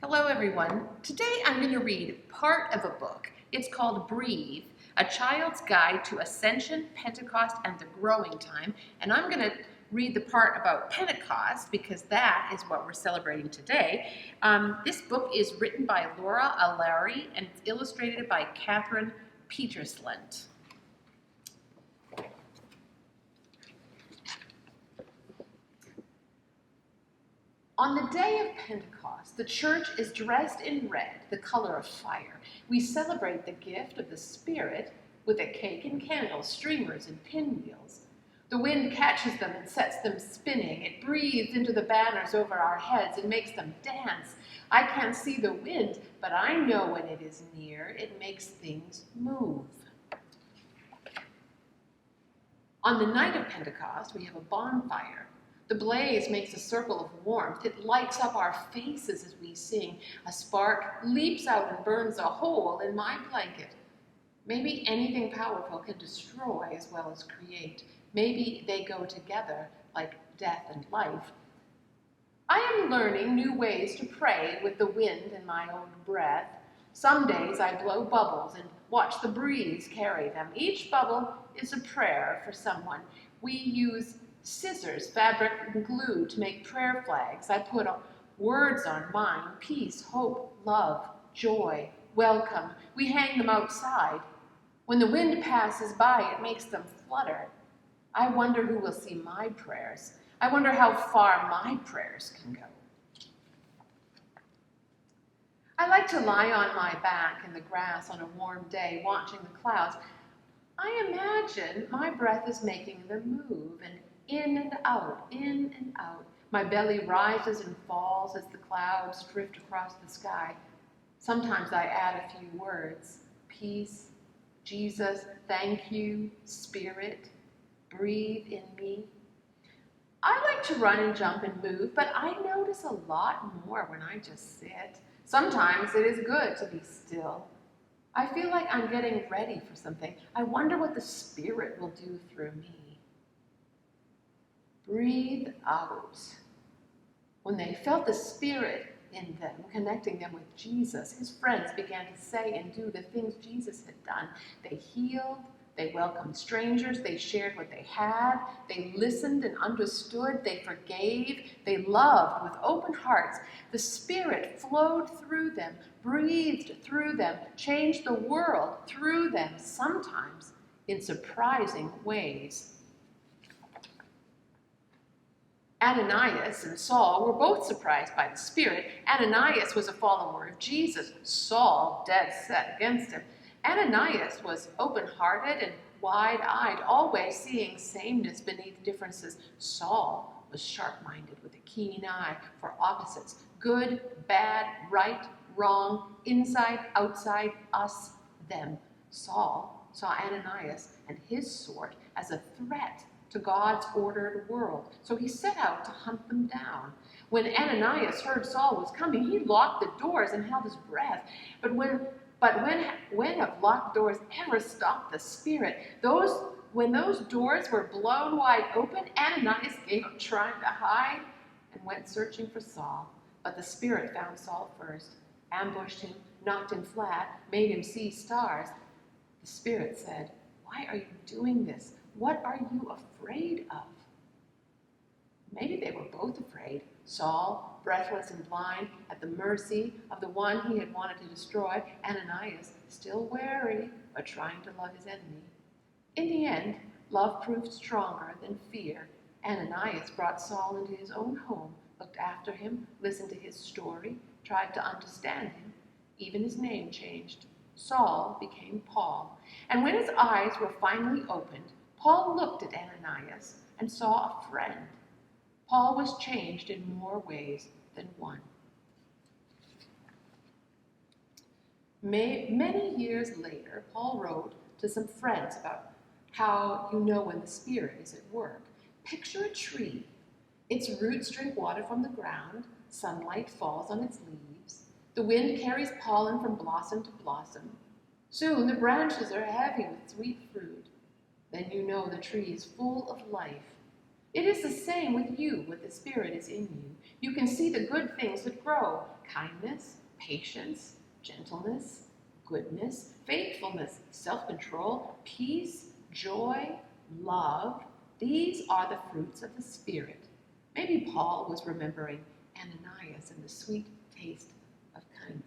Hello everyone. Today I'm going to read part of a book. It's called Breathe, A Child's Guide to Ascension, Pentecost, and the Growing Time. And I'm going to read the part about Pentecost because that is what we're celebrating today. This book is written by Laura Allary and it's illustrated by Catherine Petersland. On the day of Pentecost, the church is dressed in red, the color of fire. We celebrate the gift of the Spirit with a cake and candles, streamers, and pinwheels. The wind catches them and sets them spinning. It breathes into the banners over our heads and makes them dance. I can't see the wind, but I know when it is near, it makes things move. On the night of Pentecost, we have a bonfire. The blaze makes a circle of warmth. It lights up our faces as we sing. A spark leaps out and burns a hole in my blanket. Maybe anything powerful can destroy as well as create. Maybe they go together like death and life. I am learning new ways to pray with the wind in my own breath. Some days I blow bubbles and watch the breeze carry them. Each bubble is a prayer for someone. We use scissors, fabric, and glue to make prayer flags. I put words on mine: peace, hope, love, joy, welcome. We hang them outside. When the wind passes by, it makes them flutter. I wonder who will see my prayers. I wonder how far my prayers can go. I like to lie on my back in the grass on a warm day, watching the clouds. I imagine my breath is making them move, and in and out, in and out. My belly rises and falls as the clouds drift across the sky. Sometimes I add a few words: peace, Jesus, thank you, Spirit, breathe in me. I like to run and jump and move, but I notice a lot more when I just sit. Sometimes it is good to be still. I feel like I'm getting ready for something. I wonder what the Spirit will do through me. Breathe out. When they felt the Spirit in them, connecting them with Jesus, his friends began to say and do the things Jesus had done. They healed, they welcomed strangers, they shared what they had, they listened and understood, they forgave, they loved with open hearts. The Spirit flowed through them, breathed through them, changed the world through them, sometimes in surprising ways. Ananias and Saul were both surprised by the Spirit. Ananias was a follower of Jesus. Saul, dead set against him. Ananias was open-hearted and wide-eyed, always seeing sameness beneath differences. Saul was sharp-minded with a keen eye for opposites: good, bad, right, wrong, inside, outside, us, them. Saul saw Ananias and his sort as a threat to God's ordered world, so he set out to hunt them down. When Ananias heard Saul was coming, he locked the doors and held his breath. But when have locked doors ever stopped the Spirit? When those doors were blown wide open, Ananias gave up trying to hide and went searching for Saul. But the Spirit found Saul first, ambushed him, knocked him flat, made him see stars. The Spirit said, "Why are you doing this? What are you afraid of?" Maybe they were both afraid. Saul, breathless and blind, at the mercy of the one he had wanted to destroy. Ananias, still wary, but trying to love his enemy. In the end, love proved stronger than fear. Ananias brought Saul into his own home, looked after him, listened to his story, tried to understand him. Even his name changed. Saul became Paul. And when his eyes were finally opened, Paul looked at Ananias and saw a friend. Paul was changed in more ways than one. Many years later, Paul wrote to some friends about how you know when the Spirit is at work. Picture a tree. Its roots drink water from the ground. Sunlight falls on its leaves. The wind carries pollen from blossom to blossom. Soon the branches are heavy with sweet fruit. Then you know the tree is full of life. It is the same with you, with the Spirit is in you. You can see the good things that grow: kindness, patience, gentleness, goodness, faithfulness, self-control, peace, joy, love. These are the fruits of the Spirit. Maybe Paul was remembering Ananias and the sweet taste of kindness.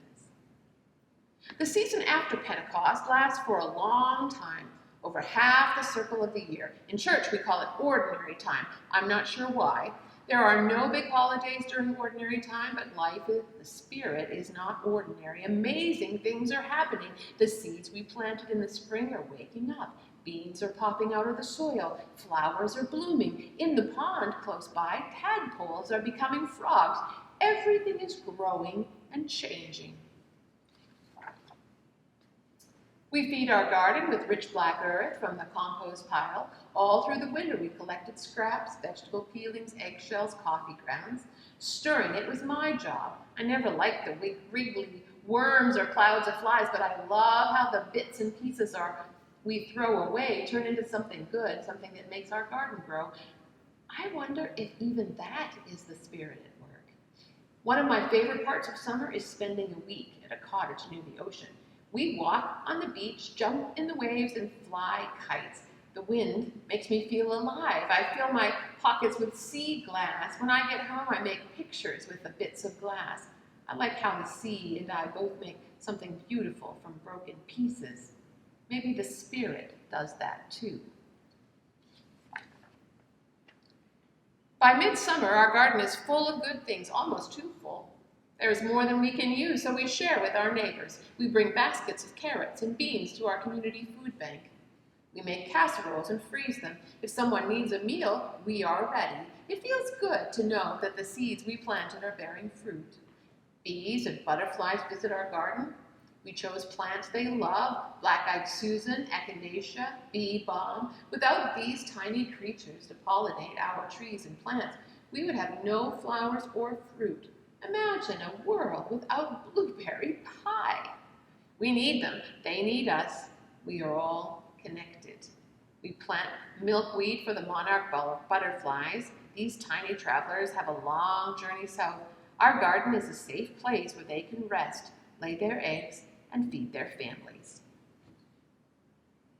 The season after Pentecost lasts for a long time, over half the circle of the year. In church, we call it ordinary time. I'm not sure why. There are no big holidays during ordinary time, but life in the Spirit is not ordinary. Amazing things are happening. The seeds we planted in the spring are waking up. Beans are popping out of the soil. Flowers are blooming. In the pond close by, tadpoles are becoming frogs. Everything is growing and changing. We feed our garden with rich black earth from the compost pile. All through the winter we collected scraps, vegetable peelings, eggshells, coffee grounds. Stirring it was my job. I never liked the wriggly worms or clouds of flies, but I love how the bits and pieces we throw away turn into something good, something that makes our garden grow. I wonder if even that is the Spirit at work. One of my favorite parts of summer is spending a week at a cottage near the ocean. We walk on the beach, jump in the waves, and fly kites. The wind makes me feel alive. I fill my pockets with sea glass. When I get home, I make pictures with the bits of glass. I like how the sea and I both make something beautiful from broken pieces. Maybe the Spirit does that too. By midsummer, our garden is full of good things, almost too full. There is more than we can use, so we share with our neighbors. We bring baskets of carrots and beans to our community food bank. We make casseroles and freeze them. If someone needs a meal, we are ready. It feels good to know that the seeds we planted are bearing fruit. Bees and butterflies visit our garden. We chose plants they love: black-eyed Susan, echinacea, bee balm. Without these tiny creatures to pollinate our trees and plants, we would have no flowers or fruit. Imagine a world without blueberry pie. We need them. They need us. We are all connected. We plant milkweed for the monarch butterflies. These tiny travelers have a long journey south. Our garden is a safe place where they can rest, lay their eggs, and feed their families.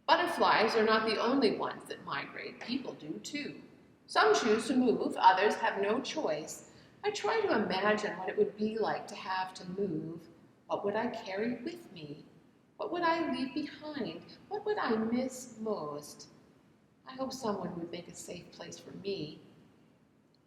Butterflies are not the only ones that migrate. People do too. Some choose to move. Others have no choice. I try to imagine what it would be like to have to move. What would I carry with me? What would I leave behind? What would I miss most? I hope someone would make a safe place for me.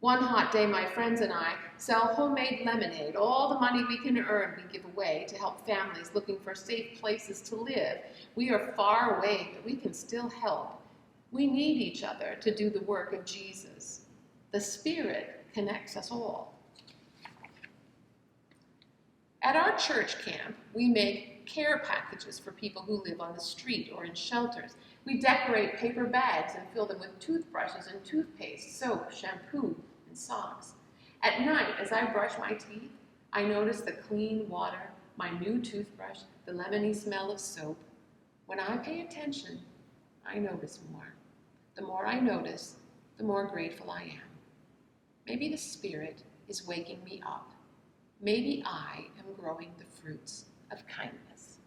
One hot day, my friends and I sell homemade lemonade. All the money we can earn, we give away to help families looking for safe places to live. We are far away, but we can still help. We need each other to do the work of Jesus. The Spirit connects us all. At our church camp, we make care packages for people who live on the street or in shelters. We decorate paper bags and fill them with toothbrushes and toothpaste, soap, shampoo, and socks. At night, as I brush my teeth, I notice the clean water, my new toothbrush, the lemony smell of soap. When I pay attention, I notice more. The more I notice, the more grateful I am. Maybe the Spirit is waking me up. Maybe I am growing the fruits of kindness.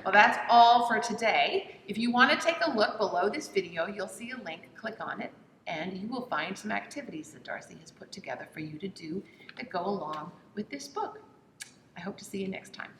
Well, that's all for today. If you want to take a look below this video, you'll see a link. Click on it, and you will find some activities that Darcy has put together for you to do that go along with this book. I hope to see you next time.